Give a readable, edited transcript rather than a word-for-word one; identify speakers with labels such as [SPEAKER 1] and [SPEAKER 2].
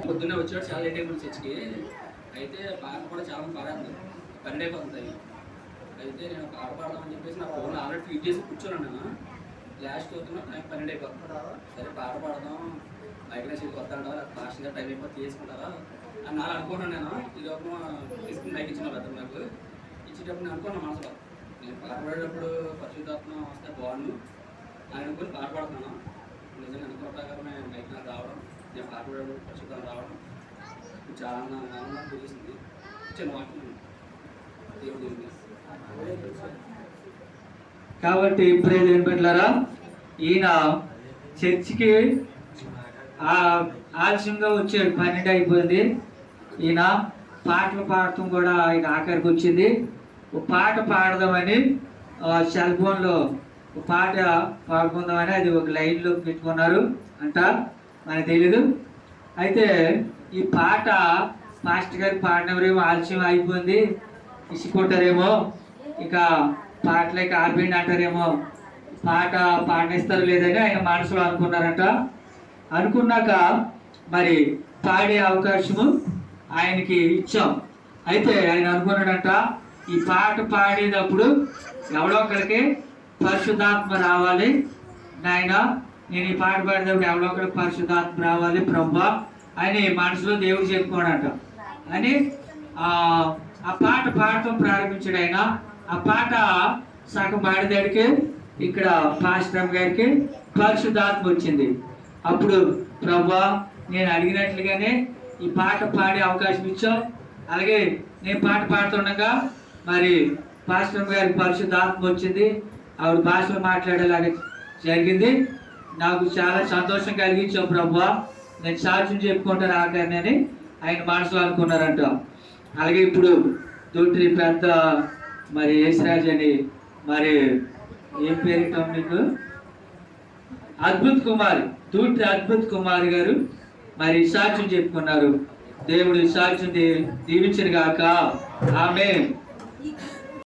[SPEAKER 1] పొద్దున్నే వచ్చాడు, చాలా లేట్ అయిపోయింది చర్చికి. అయితే పాట కూడా చాలా పాడాను, 12 అయిపోతుంది. అయితే నేను పాట పాడదామని చెప్పేసి నా ఫోన్ ఆల్రెడీ ట్వీట్ చేసి కూర్చోను. నేను లాస్ట్ అవుతున్నా, టైం 12 అయిపోతుంది. సరే పాట పాడదాం, బయట సీట్కి వస్తాడా, ఫాస్ట్గా టైం అయిపోతే తీసుకుంటారా అని నాకు అనుకున్నాను. నేను ఈ లోపల తీసుకుని బైక్ ఇచ్చిన పెద్ద నాకు ఇచ్చేటప్పుడు నేను అనుకున్నాను మనసులో, నేను పాట పాడేటప్పుడు పరిశుద్ధాత్మ వస్తే బాగుండు అని అనుకుని పాట పాడుతున్నాను. నిజంగా అనుకున్న ప్రకారమే బైక్ నాకు రావడం, నేను పాట పాడేటప్పుడు పరిశుద్ధాలు రావడం చాలా ఆనందం తెలిసింది. చిన్న వాక్యం దేవుడు.
[SPEAKER 2] కాబట్టి ఇప్పుడే పెట్టారా, ఈయన చర్చికి ఆలస్యంగా వచ్చాడు, 12 అయిపోయింది. ఈయన పాటలు పాడటం కూడా ఆయన ఆఖరికి వచ్చింది. ఒక పాట పాడదామని సెల్ ఫోన్లో ఒక పాట పాడుకుందామని అది ఒక లైన్లో పెట్టుకున్నారు అంట, మనకు తెలీదు. అయితే ఈ పాట మాస్టర్ గారికి పాడినవరేమో ఆలస్యం అయిపోయింది, ఇసుకుంటారేమో, ఇక పాటలకి ఆర్బిండి అంటారేమో, పాట పాడనిస్తారు లేదని ఆయన మనసులో అనుకున్నారంట. అనుకున్నాక మరి పాడే అవకాశము ఆయనకి ఇచ్చాం. అయితే ఆయన అనుకున్నాడంట, ఈ పాట పాడేటప్పుడు ఎవడో ఒకరికి పరిశుద్ధాత్మ రావాలి నాయన, నేను ఈ పాట పాడేటప్పుడు ఎవడో ఒకరికి పరిశుద్ధాత్మ రావాలి ప్రభా అని మనసులో దేవుడు చెప్పుకోడంట అని ఆ పాట పాడటం ప్రారంభించాడు. ఆయన ఆ పాట సగం పాడేదాడికి ఇక్కడ పాస్టర్ గారికి పరిశుద్ధాత్మ వచ్చింది. అప్పుడు ప్రభా నేను అడిగినట్లుగానే ఈ పాట పాడే అవకాశం ఇచ్చావు, అలాగే నేను పాట పాడుతుండగా మరి పాస్టర్ గారికి పరిశుద్ధాత్మ వచ్చింది, ఆవిడ భాషలో మాట్లాడేలాగా జరిగింది. నాకు చాలా సంతోషం కలిగించావు ప్రభా, నేను సాక్ష్యం చెప్పుకుంటాను ఆఖరిని ఆయన మనసులో అనుకున్నారంట. అలాగే ఇప్పుడు తోటి పెద్ద మరి యేసరాజు అని, మరి ఏం పేరు మీకు, అద్భుత్ కుమార్, తూటి అద్భుత్ కుమార్ గారు మరి సాక్ష్యం చెప్పుకున్నారు. దేవుడు సాక్ష్యం దీవించిన గాక. ఆమేన్.